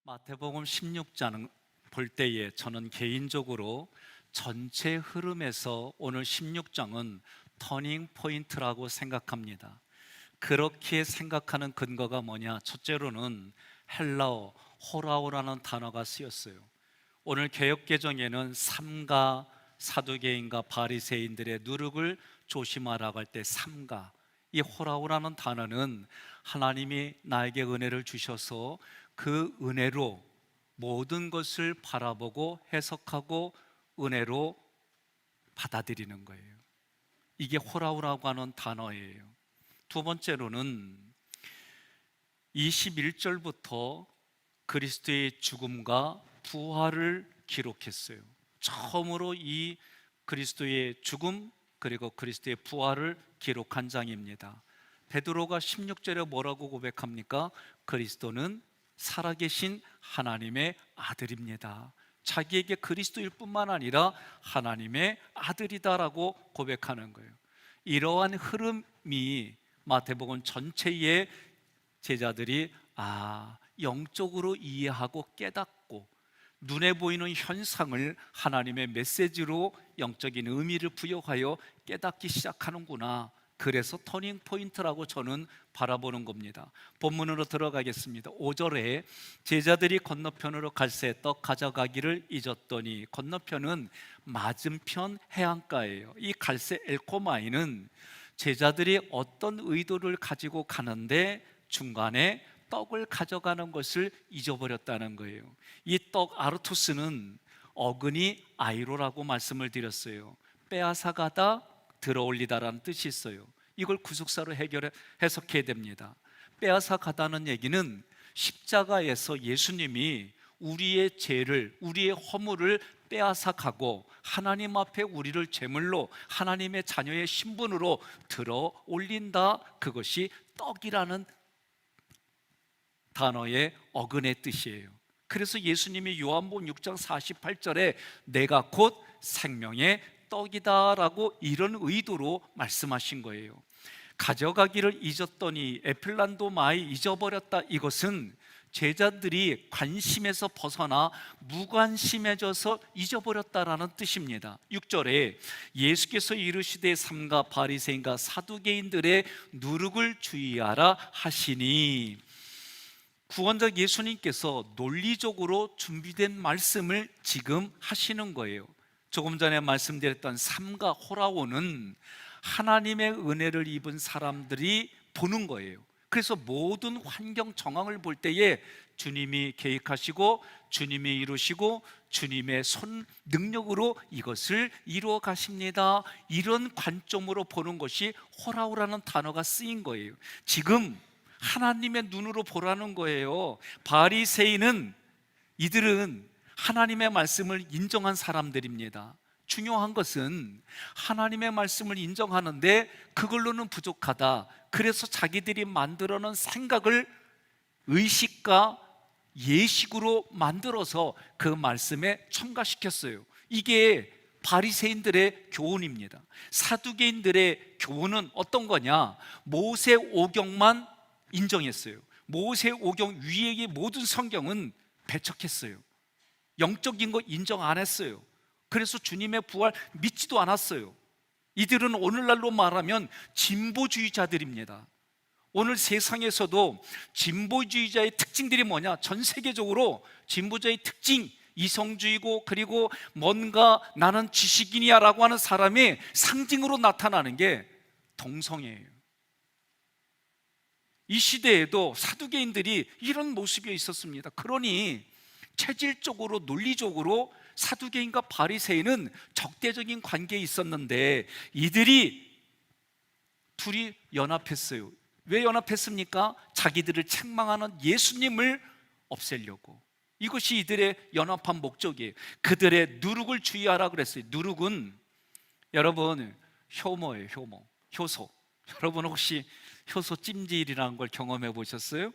마태복음 16장 볼 때에 저는 개인적으로 전체 흐름에서 오늘 16장은 터닝 포인트라고 생각합니다. 그렇게 생각하는 근거가 뭐냐? 첫째로는 헬라어 호라오라는 단어가 쓰였어요. 오늘 개역개정에는 삼가, 사두개인과 바리새인들의 누룩을 조심하라고 할 때 삼가, 이 호라오라는 단어는 하나님이 나에게 은혜를 주셔서 그 은혜로 모든 것을 바라보고 해석하고 은혜로 받아들이는 거예요. 이게 호라오라고 하는 단어예요. 두 번째로는 21절부터 그리스도의 죽음과 부활을 기록했어요. 처음으로 이 그리스도의 죽음 그리고 그리스도의 부활을 기록한 장입니다. 베드로가 16절에 뭐라고 고백합니까? 그리스도는 살아계신 하나님의 아들입니다. 자기에게 그리스도일 뿐만 아니라 하나님의 아들이다라고 고백하는 거예요. 이러한 흐름이 마태복음 전체의 제자들이 영적으로 이해하고 깨닫고 눈에 보이는 현상을 하나님의 메시지로 영적인 의미를 부여하여 깨닫기 시작하는구나. 그래서 터닝 포인트라고 저는 바라보는 겁니다. 본문으로 들어가겠습니다. 5절에 제자들이 건너편으로 갈새 떡 가져가기를 잊었더니, 건너편은 맞은편 해안가예요. 이 갈새 엘코마이는 제자들이 어떤 의도를 가지고 가는데 중간에 떡을 가져가는 것을 잊어버렸다는 거예요. 이 떡 아르토스는 어근이 아이로라고 말씀을 드렸어요. 빼앗아가다, 들어올리다라는 뜻이 있어요. 이걸 구속사로 해석해야 됩니다. 빼앗아가다는 얘기는 십자가에서 예수님이 우리의 죄를, 우리의 허물을 빼앗아가고 하나님 앞에 우리를 제물로 하나님의 자녀의 신분으로 들어올린다. 그것이 떡이라는 단어의 어근의 뜻이에요. 그래서 예수님이 요한복음 6장 48절에 내가 곧 생명의 떡이다 라고 이런 의도로 말씀하신 거예요. 가져가기를 잊었더니 에필란도 마이 잊어버렸다. 이것은 제자들이 관심에서 벗어나 무관심해져서 잊어버렸다라는 뜻입니다. 6절에 예수께서 이르시되 삼가 바리새인과 사두개인들의 누룩을 주의하라 하시니, 구원자 예수님께서 논리적으로 준비된 말씀을 지금 하시는 거예요. 조금 전에 말씀드렸던 삼가 호라오는 하나님의 은혜를 입은 사람들이 보는 거예요. 그래서 모든 환경 정황을 볼 때에 주님이 계획하시고 주님이 이루시고 주님의 손 능력으로 이것을 이루어 가십니다. 이런 관점으로 보는 것이 호라오라는 단어가 쓰인 거예요. 지금 하나님의 눈으로 보라는 거예요. 바리새인은, 이들은 하나님의 말씀을 인정한 사람들입니다. 중요한 것은 하나님의 말씀을 인정하는데 그걸로는 부족하다. 그래서 자기들이 만들어놓은 생각을 의식과 예식으로 만들어서 그 말씀에 첨가시켰어요. 이게 바리새인들의 교훈입니다. 사두개인들의 교훈은 어떤 거냐? 모세오경만 인정했어요. 모세오경 위의 모든 성경은 배척했어요. 영적인 거 인정 안 했어요. 그래서 주님의 부활 믿지도 않았어요. 이들은 오늘날로 말하면 진보주의자들입니다. 오늘 세상에서도 진보주의자의 특징들이 뭐냐? 전 세계적으로 진보자의 특징, 이성주의고, 그리고 뭔가 나는 지식인이야 라고 하는 사람의 상징으로 나타나는 게 동성애예요. 이 시대에도 사두개인들이 이런 모습이 있었습니다. 그러니 체질적으로 논리적으로 사두개인과 바리새인은 적대적인 관계에 있었는데 이들이 둘이 연합했어요. 왜 연합했습니까? 자기들을 책망하는 예수님을 없애려고. 이것이 이들의 연합한 목적이에요. 그들의 누룩을 주의하라 그랬어요. 누룩은 여러분 효모예요. 효소. 여러분 혹시 효소 찜질이라는 걸 경험해 보셨어요?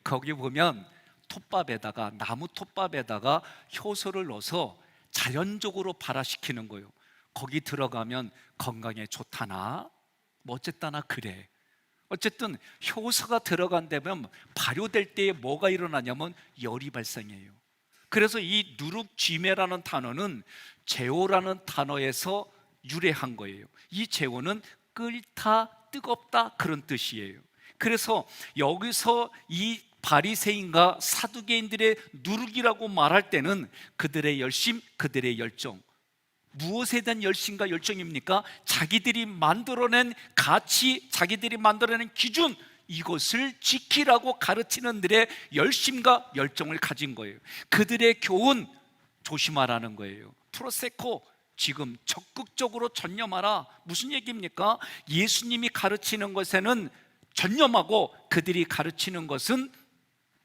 거기 보면 톱밥에다가, 나무 톱밥에다가 효소를 넣어서 자연적으로 발화시키는 거예요. 거기 들어가면 건강에 좋다나 뭐 어쨌다나 그래. 어쨌든 효소가 들어간다면 발효될 때에 뭐가 일어나냐면 열이 발생해요. 그래서 이 누룩쥐매라는 단어는 제오라는 단어에서 유래한 거예요. 이 제오는 끓다, 뜨겁다 그런 뜻이에요. 그래서 여기서 이 바리새인과 사두개인들의 누룩이라고 말할 때는 그들의 열심, 그들의 열정, 무엇에 대한 열심과 열정입니까? 자기들이 만들어낸 가치, 자기들이 만들어낸 기준, 이것을 지키라고 가르치는 들의 열심과 열정을 가진 거예요. 그들의 교훈 조심하라는 거예요. 프로세코 지금 적극적으로 전념하라. 무슨 얘기입니까? 예수님이 가르치는 것에는 전념하고 그들이 가르치는 것은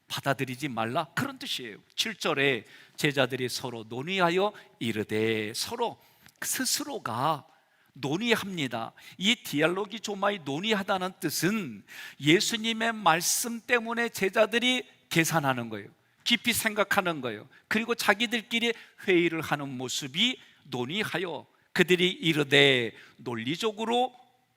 받아들이지 말라, 그런 뜻이에요. 7절에 제자들이 서로 논의하여 이르되, 서로 스스로가 논의합니다. 이 디알로기 조마이, 논의하다는 뜻은 예수님의 말씀 때문에 제자들이 계산하는 거예요. 깊이 생각하는 거예요. 그리고 자기들끼리 회의를 하는 모습이 논의하여, 그들이 이르되 논리적으로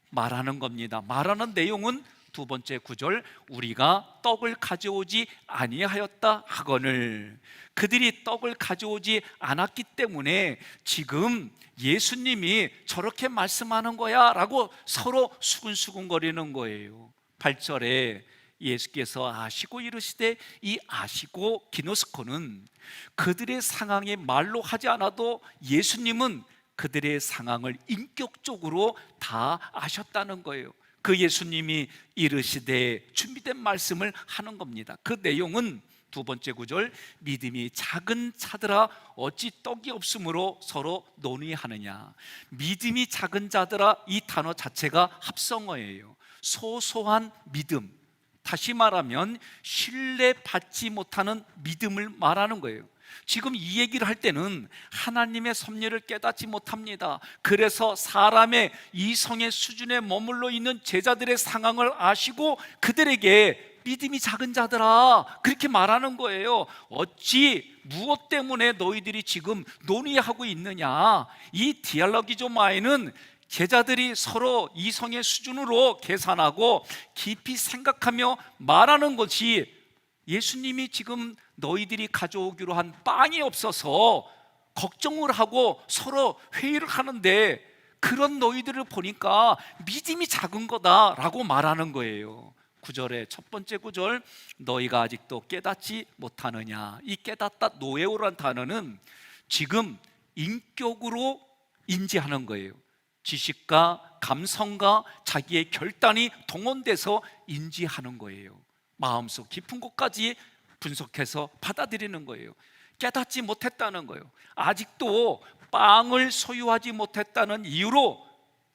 말하는 겁니다. 말하는 내용은 두 번째 구절, 우리가 떡을 가져오지 아니하였다 하거늘. 그들이 떡을 가져오지 않았기 때문에 지금 예수님이 저렇게 말씀하는 거야 라고 서로 수근수근거리는 거예요. 8절에 예수께서 아시고 이르시되, 이 아시고 기노스코는 그들의 상황에 말로 하지 않아도 예수님은 그들의 상황을 인격적으로 다 아셨다는 거예요. 그 예수님이 이르시되 준비된 말씀을 하는 겁니다. 그 내용은 두 번째 구절, 믿음이 작은 자들아 어찌 떡이 없으므로 서로 논의하느냐. 믿음이 작은 자들아, 이 단어 자체가 합성어예요. 소소한 믿음, 다시 말하면 신뢰받지 못하는 믿음을 말하는 거예요. 지금 이 얘기를 할 때는 하나님의 섭리를 깨닫지 못합니다. 그래서 사람의 이성의 수준에 머물러 있는 제자들의 상황을 아시고 그들에게 믿음이 작은 자들아, 그렇게 말하는 거예요. 어찌 무엇 때문에 너희들이 지금 논의하고 있느냐. 이 디알로기조마에는 제자들이 서로 이성의 수준으로 계산하고 깊이 생각하며 말하는 것이, 예수님이 지금 너희들이 가져오기로 한 빵이 없어서 걱정을 하고 서로 회의를 하는데, 그런 너희들을 보니까 믿음이 작은 거다라고 말하는 거예요. 9절의 첫 번째 구절, 너희가 아직도 깨닫지 못하느냐. 이 깨닫다, 노에오란 단어는 지금 인격으로 인지하는 거예요. 지식과 감성과 자기의 결단이 동원돼서 인지하는 거예요. 마음속 깊은 곳까지 분석해서 받아들이는 거예요. 깨닫지 못했다는 거예요. 아직도 빵을 소유하지 못했다는 이유로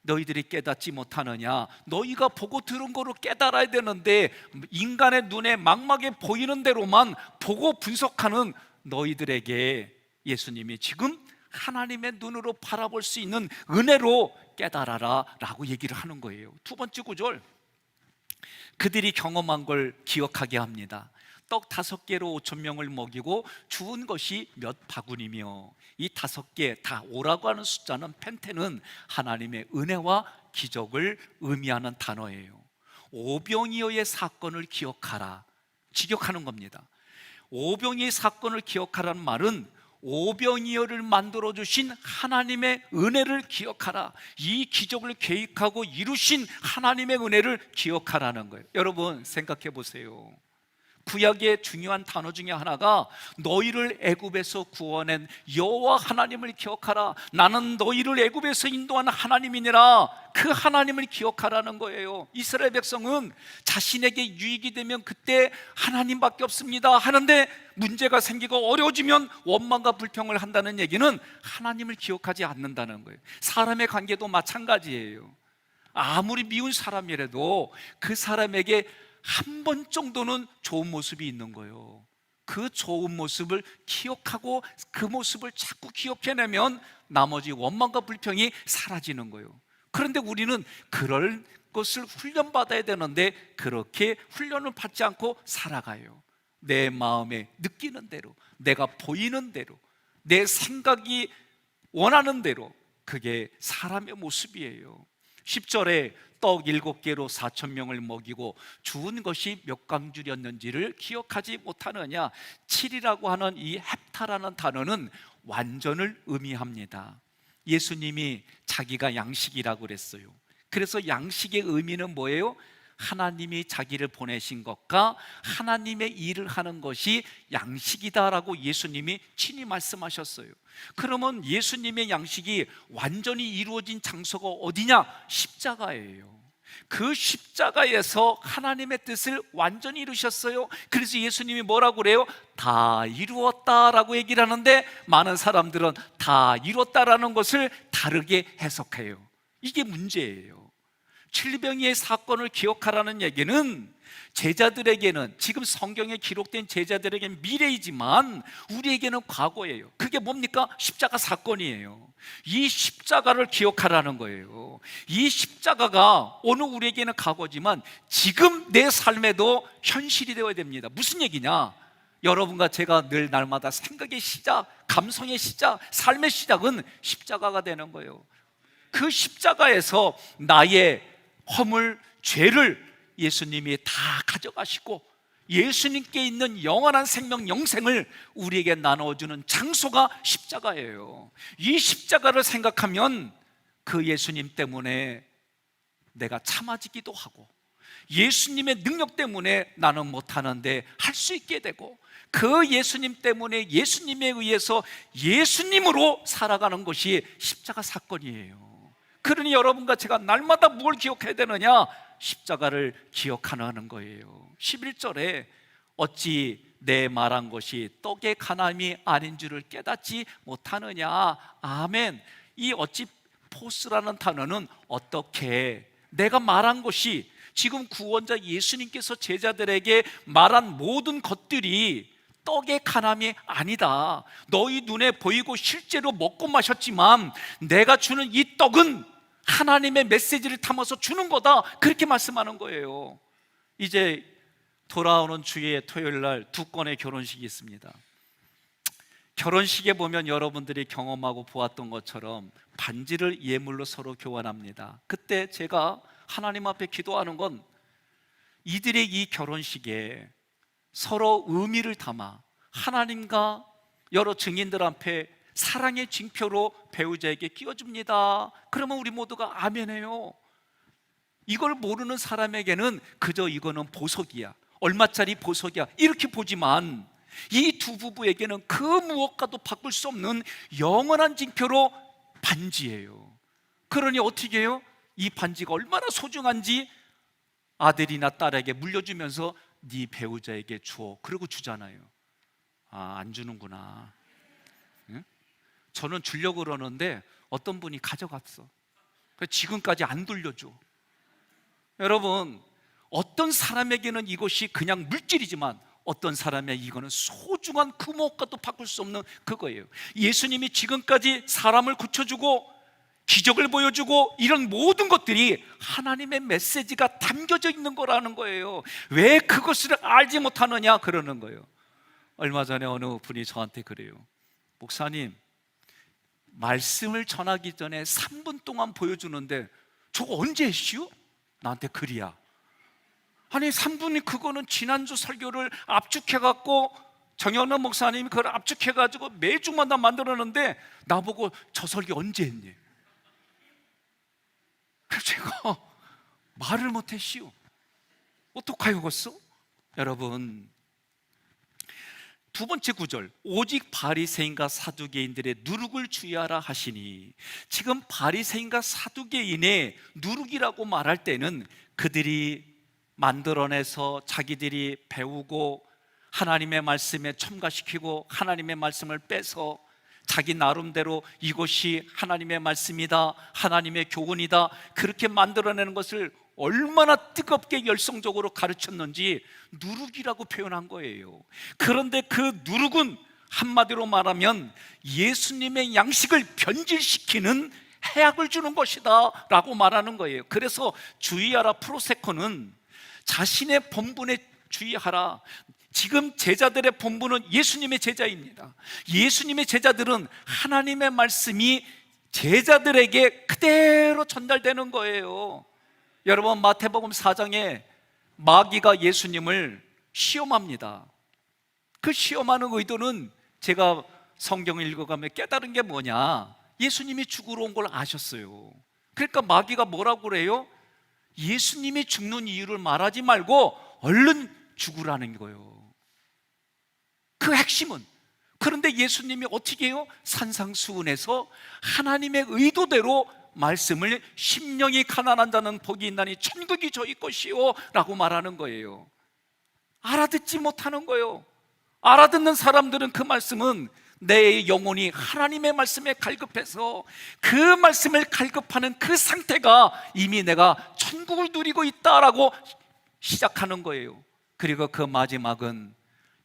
너희들이 깨닫지 못하느냐. 너희가 보고 들은 거로 깨달아야 되는데 인간의 눈에 막막해 보이는 대로만 보고 분석하는 너희들에게 예수님이 지금 하나님의 눈으로 바라볼 수 있는 은혜로 깨달아라 라고 얘기를 하는 거예요. 두 번째 구절, 그들이 경험한 걸 기억하게 합니다. 떡 5개로 5,000명을 먹이고 주운 것이 몇 바구니며, 이 5개 다 5라고 하는 숫자는, 펜테는 하나님의 은혜와 기적을 의미하는 단어예요. 오병이어의 사건을 기억하라, 직역하는 겁니다. 오병이어의 사건을 기억하라는 말은 오병이어를 만들어주신 하나님의 은혜를 기억하라, 이 기적을 계획하고 이루신 하나님의 은혜를 기억하라는 거예요. 여러분 생각해 보세요. 구약의 중요한 단어 중에 하나가 너희를 애굽에서 구원한 여호와 하나님을 기억하라. 나는 너희를 애굽에서 인도한 하나님이니라. 그 하나님을 기억하라는 거예요. 이스라엘 백성은 자신에게 유익이 되면 그때 하나님밖에 없습니다 하는데, 문제가 생기고 어려워지면 원망과 불평을 한다는 얘기는 하나님을 기억하지 않는다는 거예요. 사람의 관계도 마찬가지예요. 아무리 미운 사람이라도 그 사람에게 한 번 정도는 좋은 모습이 있는 거예요. 그 좋은 모습을 기억하고 그 모습을 자꾸 기억해내면 나머지 원망과 불평이 사라지는 거예요. 그런데 우리는 그럴 것을 훈련받아야 되는데 그렇게 훈련을 받지 않고 살아가요. 내 마음에 느끼는 대로, 내가 보이는 대로, 내 생각이 원하는 대로, 그게 사람의 모습이에요. 10절에 떡 7개로 4,000명을 먹이고 주운 것이 몇 강줄이었는지를 기억하지 못하느냐. 7이라고 하는 이 헵타라는 단어는 완전을 의미합니다. 예수님이 자기가 양식이라고 그랬어요. 그래서 양식의 의미는 뭐예요? 하나님이 자기를 보내신 것과 하나님의 일을 하는 것이 양식이다라고 예수님이 친히 말씀하셨어요. 그러면 예수님의 양식이 완전히 이루어진 장소가 어디냐? 십자가예요. 그 십자가에서 하나님의 뜻을 완전히 이루셨어요. 그래서 예수님이 뭐라고 그래요? 다 이루었다라고 얘기를 하는데, 많은 사람들은 다 이뤘다라는 것을 다르게 해석해요. 이게 문제예요. 칠병이의 사건을 기억하라는 얘기는 제자들에게는, 지금 성경에 기록된 제자들에게는 미래이지만 우리에게는 과거예요. 그게 뭡니까? 십자가 사건이에요. 이 십자가를 기억하라는 거예요. 이 십자가가 오늘 우리에게는 과거지만 지금 내 삶에도 현실이 되어야 됩니다. 무슨 얘기냐? 여러분과 제가 늘 날마다 생각의 시작, 감성의 시작, 삶의 시작은 십자가가 되는 거예요. 그 십자가에서 나의 허물, 죄를 예수님이 다 가져가시고 예수님께 있는 영원한 생명, 영생을 우리에게 나눠주는 장소가 십자가예요. 이 십자가를 생각하면 그 예수님 때문에 내가 참아지기도 하고, 예수님의 능력 때문에 나는 못하는데 할 수 있게 되고, 그 예수님 때문에 예수님에 의해서 예수님으로 살아가는 것이 십자가 사건이에요. 그러니 여러분과 제가 날마다 뭘 기억해야 되느냐? 십자가를 기억하는 거예요. 11절에 어찌 내 말한 것이 떡의 간함이 아닌 줄을 깨닫지 못하느냐. 아멘. 이 어찌 포스라는 단어는 어떻게, 내가 말한 것이, 지금 구원자 예수님께서 제자들에게 말한 모든 것들이 떡의 간함이 아니다. 너희 눈에 보이고 실제로 먹고 마셨지만 내가 주는 이 떡은 하나님의 메시지를 담아서 주는 거다. 그렇게 말씀하는 거예요. 이제 돌아오는 주의 토요일 날 2건의 결혼식이 있습니다. 결혼식에 보면 여러분들이 경험하고 보았던 것처럼 반지를 예물로 서로 교환합니다. 그때 제가 하나님 앞에 기도하는 건 이들의 이 결혼식에 서로 의미를 담아 하나님과 여러 증인들 앞에 사랑의 징표로 배우자에게 끼워줍니다. 그러면 우리 모두가 아멘해요. 이걸 모르는 사람에게는 그저 이거는 보석이야, 얼마짜리 보석이야, 이렇게 보지만 이 두 부부에게는 그 무엇과도 바꿀 수 없는 영원한 징표로 반지예요. 그러니 어떻게 해요? 이 반지가 얼마나 소중한지 아들이나 딸에게 물려주면서 네 배우자에게 줘, 그러고 주잖아요. 아, 안 주는구나. 응? 저는 주려고 그러는데 어떤 분이 가져갔어. 지금까지 안 돌려줘. 여러분, 어떤 사람에게는 이것이 그냥 물질이지만 어떤 사람의 이거는 소중한 그 무엇과도 바꿀 수 없는 그거예요. 예수님이 지금까지 사람을 고쳐주고 기적을 보여주고 이런 모든 것들이 하나님의 메시지가 담겨져 있는 거라는 거예요. 왜 그것을 알지 못하느냐 그러는 거예요. 얼마 전에 어느 분이 저한테 그래요. 목사님, 말씀을 전하기 전에 3분 동안 보여주는데 저거 언제 했슈? 나한테 그리야. 아니 3분이, 그거는 지난주 설교를 압축해갖고 정영남 목사님이 그걸 압축해가지고 매주마다 만들었는데 나보고 저 설교 언제 했니? 그래서 제가 말을 못했시오. 어떡하여겠어? 여러분, 두 번째 구절, 오직 바리새인과 사두개인들의 누룩을 주의하라 하시니, 지금 바리새인과 사두개인의 누룩이라고 말할 때는 그들이 만들어내서 자기들이 배우고 하나님의 말씀에 첨가시키고 하나님의 말씀을 빼서 자기 나름대로 이것이 하나님의 말씀이다, 하나님의 교훈이다, 그렇게 만들어내는 것을 얼마나 뜨겁게 열성적으로 가르쳤는지 누룩이라고 표현한 거예요. 그런데 그 누룩은 한마디로 말하면 예수님의 양식을 변질시키는 해악을 주는 것이다 라고 말하는 거예요. 그래서 주의하라 프로세코는 자신의 본분에 주의하라. 지금 제자들의 본분은 예수님의 제자입니다. 예수님의 제자들은 하나님의 말씀이 제자들에게 그대로 전달되는 거예요. 여러분, 마태복음 4장에 마귀가 예수님을 시험합니다. 그 시험하는 의도는 제가 성경을 읽어가며 깨달은 게 뭐냐, 예수님이 죽으러 온 걸 아셨어요. 그러니까 마귀가 뭐라고 그래요? 예수님이 죽는 이유를 말하지 말고 얼른 죽으라는 거예요. 그 핵심은. 그런데 예수님이 어떻게 해요? 산상수훈에서 하나님의 의도대로 말씀을 심령이 가난한 자는 복이 있나니 천국이 저희 것이요 라고 말하는 거예요. 알아듣지 못하는 거예요. 알아듣는 사람들은 그 말씀은 내 영혼이 하나님의 말씀에 갈급해서 그 말씀을 갈급하는 그 상태가 이미 내가 천국을 누리고 있다라고 시작하는 거예요. 그리고 그 마지막은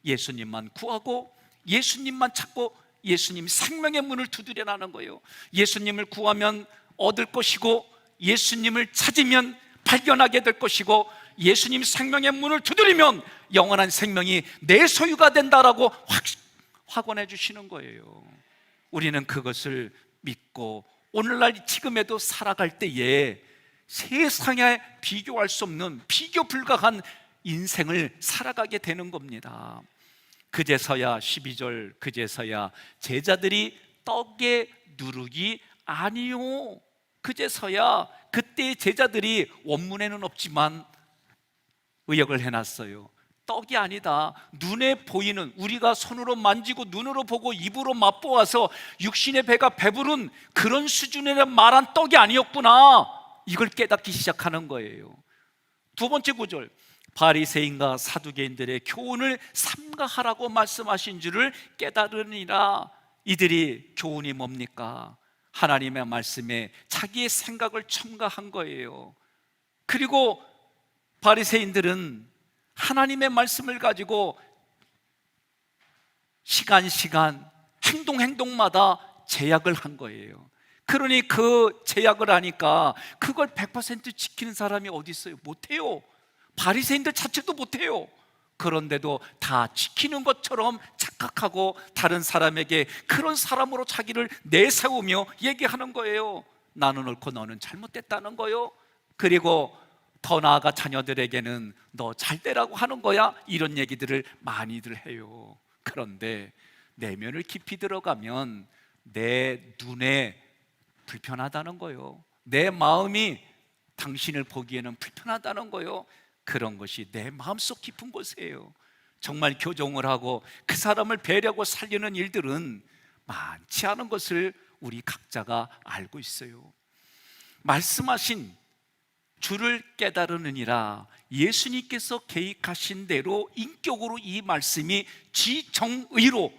예수님만 구하고 예수님만 찾고 예수님 생명의 문을 두드려라는 거예요. 예수님을 구하면 얻을 것이고 예수님을 찾으면 발견하게 될 것이고 예수님 생명의 문을 두드리면 영원한 생명이 내 소유가 된다라고 확언해 주시는 거예요. 우리는 그것을 믿고 오늘날 지금에도 살아갈 때에 세상에 비교할 수 없는 비교 불가한 인생을 살아가게 되는 겁니다. 그제서야 12절, 그제서야 제자들이 떡의 누룩이 아니요, 그제서야, 그때의 제자들이 원문에는 없지만 의역을 해놨어요. 떡이 아니다, 눈에 보이는, 우리가 손으로 만지고 눈으로 보고 입으로 맛보아서 육신의 배가 배부른 그런 수준의 말한 떡이 아니었구나, 이걸 깨닫기 시작하는 거예요. 두 번째 구절, 바리새인과 사두개인들의 교훈을 삼가하라고 말씀하신 줄을 깨달으니라. 이들이 교훈이 뭡니까? 하나님의 말씀에 자기의 생각을 첨가한 거예요. 그리고 바리새인들은 하나님의 말씀을 가지고 시간 행동마다 제약을 한 거예요. 그러니 그 제약을 하니까 그걸 100% 지키는 사람이 어디 있어요? 못해요. 바리새인들 자체도 못해요. 그런데도 다 지키는 것처럼 착각하고 다른 사람에게 그런 사람으로 자기를 내세우며 얘기하는 거예요. 나는 옳고 너는 잘못됐다는 거요. 그리고 더 나아가 자녀들에게는 너 잘되라고 하는 거야, 이런 얘기들을 많이들 해요. 그런데 내면을 깊이 들어가면 내 눈에 불편하다는 거요, 내 마음이 당신을 보기에는 불편하다는 거요, 그런 것이 내 마음속 깊은 곳이에요. 정말 교정을 하고 그 사람을 배려하고 살리는 일들은 많지 않은 것을 우리 각자가 알고 있어요. 말씀하신 주를 깨달으느니라, 예수님께서 계획하신 대로 인격으로 이 말씀이 지정의로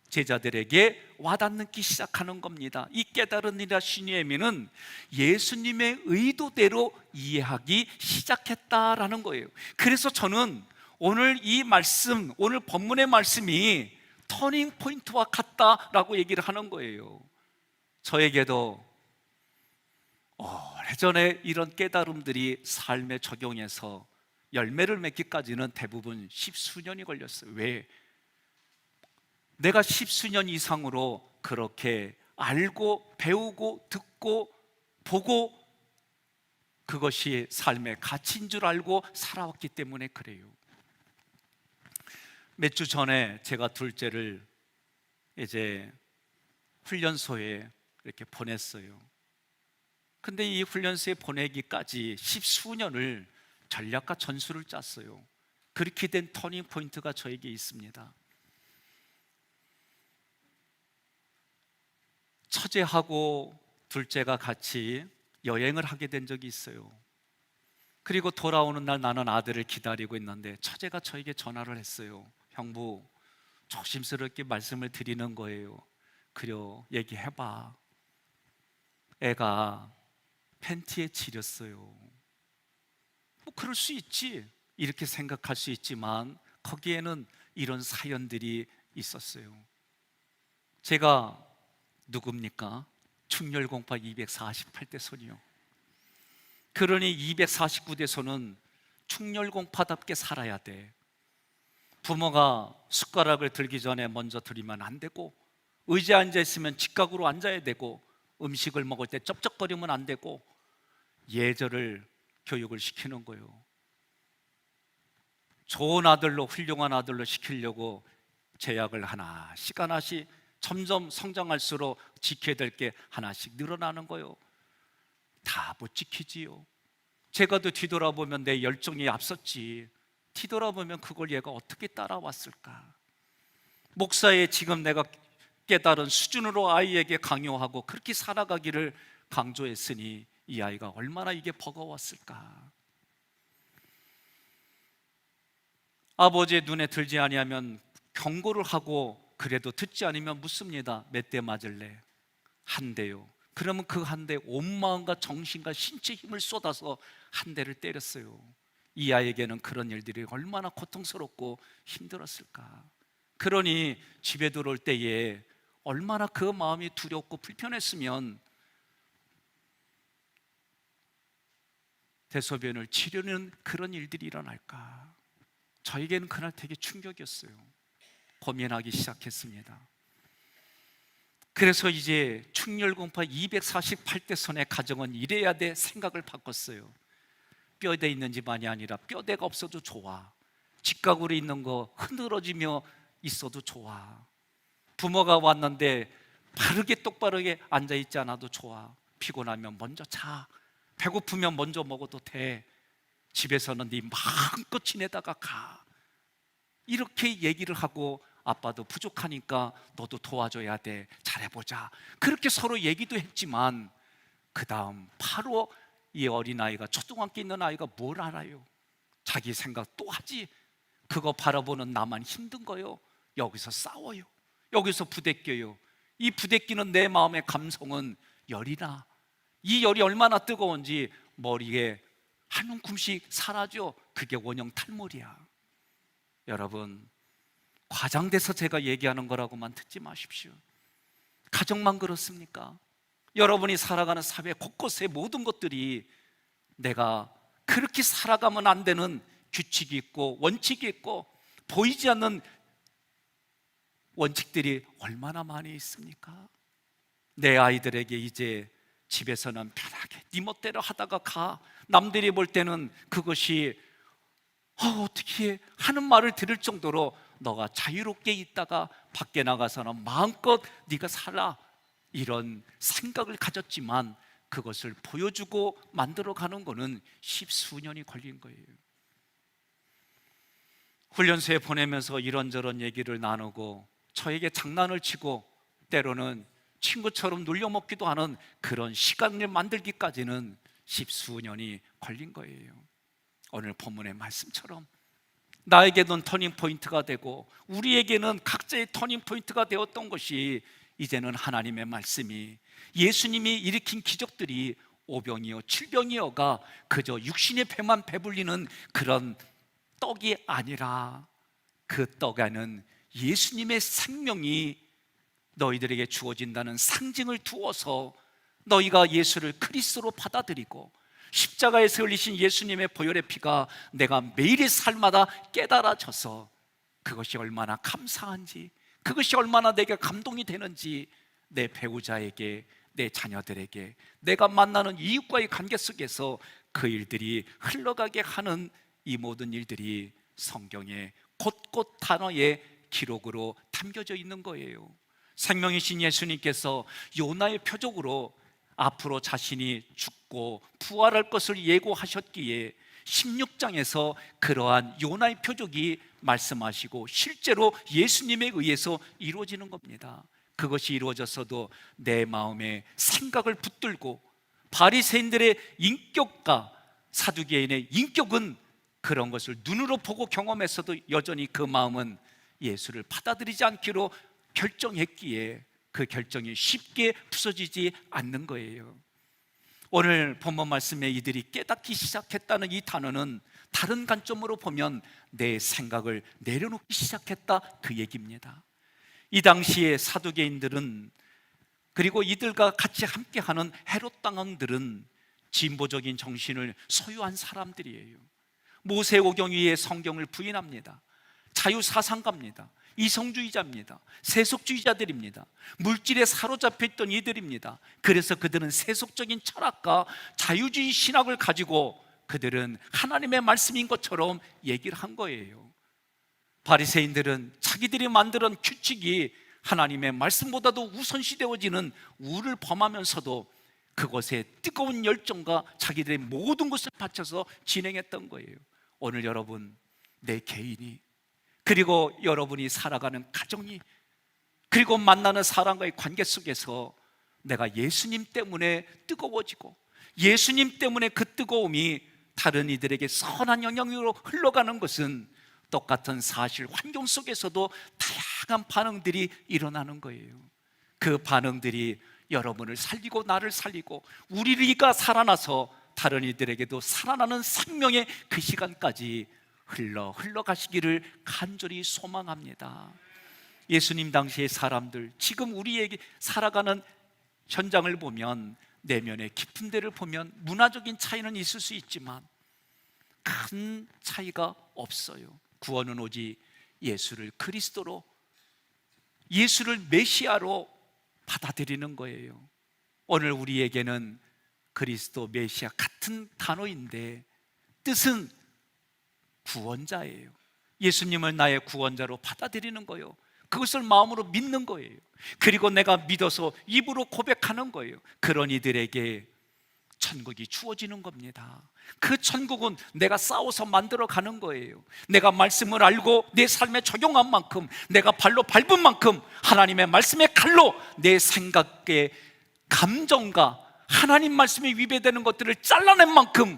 제자들에게 와닿기 시작하는 겁니다. 이 깨달으니라 시니에미는 예수님의 의도대로 이해하기 시작했다라는 거예요. 그래서 저는 오늘 이 말씀, 오늘 본문의 말씀이 터닝 포인트와 같다라고 얘기를 하는 거예요. 저에게도 오래전에 이런 깨달음들이 삶에 적용해서 열매를 맺기까지는 대부분 십수년이 걸렸어요. 왜? 내가 십수년 이상으로 그렇게 알고 배우고 듣고 보고 그것이 삶의 가치인 줄 알고 살아왔기 때문에 그래요. 몇 주 전에 제가 둘째를 이제 훈련소에 이렇게 보냈어요. 근데 이 훈련소에 보내기까지 십수년을 전략과 전술을 짰어요. 그렇게 된 터닝 포인트가 저에게 있습니다. 처제하고 둘째가 같이 여행을 하게 된 적이 있어요. 그리고 돌아오는 날 나는 아들을 기다리고 있는데 처제가 저에게 전화를 했어요. 형부, 조심스럽게 말씀을 드리는 거예요. 그려, 얘기해봐. 애가 팬티에 지렸어요. 뭐 그럴 수 있지, 이렇게 생각할 수 있지만 거기에는 이런 사연들이 있었어요. 제가 누굽니까? 충렬공파 248대 손이요. 그러니 249대 손은 충렬공파답게 살아야 돼. 부모가 숟가락을 들기 전에 먼저 들이면 안 되고, 의자에 앉아 있으면 직각으로 앉아야 되고, 음식을 먹을 때 쩝쩝거리면 안 되고, 예절을 교육을 시키는 거예요. 좋은 아들로, 훌륭한 아들로 시키려고 제약을 하나씩 점점 성장할수록 지켜야 될 게 하나씩 늘어나는 거예요. 다 못 지키지요. 제가 또 뒤돌아보면 내 열정이 앞섰지, 뒤돌아보면 그걸 얘가 어떻게 따라왔을까. 목사의 지금 내가 깨달은 수준으로 아이에게 강요하고 그렇게 살아가기를 강조했으니 이 아이가 얼마나 이게 버거웠을까. 아버지의 눈에 들지 아니하면 경고를 하고 그래도 듣지 않으면 묻습니다. 몇 대 맞을래? 한 대요. 그러면 그 한 대 온 마음과 정신과 신체 힘을 쏟아서 한 대를 때렸어요. 이 아이에게는 그런 일들이 얼마나 고통스럽고 힘들었을까. 그러니 집에 들어올 때에 얼마나 그 마음이 두렵고 불편했으면 대소변을 치르는 그런 일들이 일어날까. 저에게는 그날 되게 충격이었어요. 고민하기 시작했습니다. 그래서 이제 충렬공파 248대 선의 가정은 이래야 돼 생각을 바꿨어요. 뼈대 있는 집안이 아니라 뼈대가 없어도 좋아. 직각으로 있는 거 흐느러지며 있어도 좋아. 부모가 왔는데 바르게 똑바르게 앉아있지 않아도 좋아. 피곤하면 먼저 자. 배고프면 먼저 먹어도 돼. 집에서는 네 마음껏 지내다가 가. 이렇게 얘기를 하고 아빠도 부족하니까 너도 도와줘야 돼. 잘해보자. 그렇게 서로 얘기도 했지만 그 다음 바로 이 어린아이가, 초등학교 있는 아이가 뭘 알아요? 자기 생각 또 하지. 그거 바라보는 나만 힘든 거요. 여기서 싸워요. 여기서 부대껴요. 이 부대끼는 내 마음의 감성은 열이나. 이 열이 얼마나 뜨거운지 머리에 한 움큼씩 사라져. 그게 원형 탈모리야. 여러분, 과장돼서 제가 얘기하는 거라고만 듣지 마십시오. 가정만 그렇습니까? 여러분이 살아가는 사회 곳곳의 모든 것들이 내가 그렇게 살아가면 안 되는 규칙이 있고 원칙이 있고 보이지 않는 원칙들이 얼마나 많이 있습니까? 내 아이들에게 이제 집에서는 편하게 네 멋대로 하다가 가. 남들이 볼 때는 그것이 어떻게 하는 말을 들을 정도로 너가 자유롭게 있다가 밖에 나가서는 마음껏 네가 살아, 이런 생각을 가졌지만 그것을 보여주고 만들어가는 거는 십수년이 걸린 거예요. 훈련소에 보내면서 이런저런 얘기를 나누고 저에게 장난을 치고 때로는 친구처럼 놀려먹기도 하는 그런 시간을 만들기까지는 십수년이 걸린 거예요. 오늘 본문의 말씀처럼 나에게는 터닝포인트가 되고 우리에게는 각자의 터닝포인트가 되었던 것이 이제는 하나님의 말씀이, 예수님이 일으킨 기적들이 오병이어 칠병이어가 그저 육신의 배만 배불리는 그런 떡이 아니라 그 떡 안에는 예수님의 생명이 너희들에게 주어진다는 상징을 두어서 너희가 예수를 그리스도로 받아들이고 십자가에서 흘리신 예수님의 보혈의 피가 내가 매일의 삶마다 깨달아져서 그것이 얼마나 감사한지, 그것이 얼마나 내게 감동이 되는지 내 배우자에게, 내 자녀들에게, 내가 만나는 이웃과의 관계 속에서 그 일들이 흘러가게 하는 이 모든 일들이 성경의 곳곳 단어의 기록으로 담겨져 있는 거예요. 생명이신 예수님께서 요나의 표적으로 앞으로 자신이 죽고 부활할 것을 예고하셨기에 16장에서 그러한 요나의 표적이 말씀하시고 실제로 예수님에 의해서 이루어지는 겁니다. 그것이 이루어졌어도 내 마음에 생각을 붙들고 바리새인들의 인격과 사두개인의 인격은 그런 것을 눈으로 보고 경험했어도 여전히 그 마음은 예수를 받아들이지 않기로 결정했기에 그 결정이 쉽게 부서지지 않는 거예요. 오늘 본문 말씀에 이들이 깨닫기 시작했다는 이 단어는 다른 관점으로 보면 내 생각을 내려놓기 시작했다, 그 얘기입니다. 이 당시에 사두개인들은, 그리고 이들과 같이 함께하는 헤롯 당왕들은 진보적인 정신을 소유한 사람들이에요. 모세오경 위에 성경을 부인합니다. 자유사상가입니다. 이성주의자입니다. 세속주의자들입니다. 물질에 사로잡혀 있던 이들입니다. 그래서 그들은 세속적인 철학과 자유주의 신학을 가지고 그들은 하나님의 말씀인 것처럼 얘기를 한 거예요. 바리새인들은 자기들이 만드는 규칙이 하나님의 말씀보다도 우선시되어지는 우를 범하면서도 그것에 뜨거운 열정과 자기들의 모든 것을 바쳐서 진행했던 거예요. 오늘 여러분, 내 개인이, 그리고 여러분이 살아가는 가정이, 그리고 만나는 사람과의 관계 속에서 내가 예수님 때문에 뜨거워지고 예수님 때문에 그 뜨거움이 다른 이들에게 선한 영향으로 흘러가는 것은 똑같은 사실, 환경 속에서도 다양한 반응들이 일어나는 거예요. 그 반응들이 여러분을 살리고 나를 살리고 우리가 살아나서 다른 이들에게도 살아나는 생명의 그 시간까지 흘러가시기를 간절히 소망합니다. 예수님 당시의 사람들, 지금 우리에게 살아가는 현장을 보면, 내면의 깊은 데를 보면 문화적인 차이는 있을 수 있지만 큰 차이가 없어요. 구원은 오직 예수를 그리스도로, 예수를 메시아로 받아들이는 거예요. 오늘 우리에게는 그리스도, 메시아 같은 단어인데 뜻은 구원자예요. 예수님을 나의 구원자로 받아들이는 거예요. 그것을 마음으로 믿는 거예요. 그리고 내가 믿어서 입으로 고백하는 거예요. 그런 이들에게 천국이 주어지는 겁니다. 그 천국은 내가 싸워서 만들어 가는 거예요. 내가 말씀을 알고 내 삶에 적용한 만큼, 내가 발로 밟은 만큼 하나님의 말씀의 칼로 내 생각의 감정과 하나님 말씀에 위배되는 것들을 잘라낸 만큼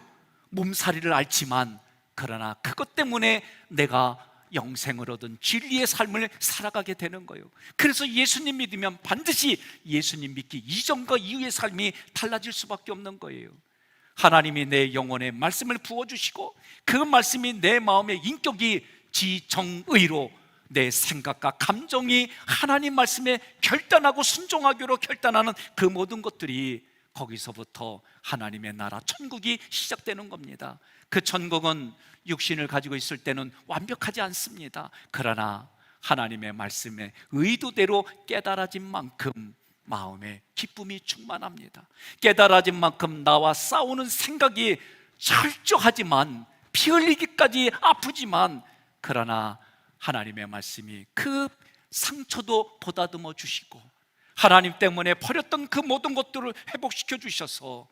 몸살이를 앓지만, 그러나 그것 때문에 내가 영생을 얻은 진리의 삶을 살아가게 되는 거예요. 그래서 예수님 믿으면 반드시 예수님 믿기 이전과 이후의 삶이 달라질 수밖에 없는 거예요. 하나님이 내 영혼에 말씀을 부어주시고 그 말씀이 내 마음의 인격이 지정의로 내 생각과 감정이 하나님 말씀에 결단하고 순종하기로 결단하는 그 모든 것들이, 거기서부터 하나님의 나라 천국이 시작되는 겁니다. 그 천국은 육신을 가지고 있을 때는 완벽하지 않습니다. 그러나 하나님의 말씀에 의도대로 깨달아진 만큼 마음에 기쁨이 충만합니다. 깨달아진 만큼 나와 싸우는 생각이 철저하지만, 피 흘리기까지 아프지만, 그러나 하나님의 말씀이 그 상처도 보다듬어 주시고 하나님 때문에 버렸던 그 모든 것들을 회복시켜 주셔서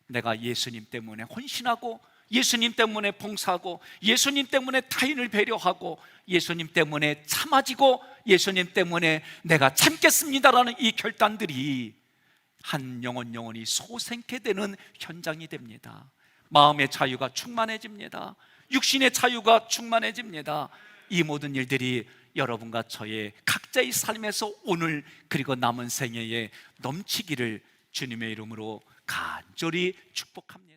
내가 예수님 때문에 헌신하고 예수님 때문에 봉사하고 예수님 때문에 타인을 배려하고 예수님 때문에 참아지고 예수님 때문에 내가 참겠습니다라는 이 결단들이 한 영혼이 소생케 되는 현장이 됩니다. 마음의 자유가 충만해집니다. 육신의 자유가 충만해집니다. 이 모든 일들이 여러분과 저의 각자의 삶에서 오늘 그리고 남은 생애에 넘치기를 주님의 이름으로 간절히 축복합니다.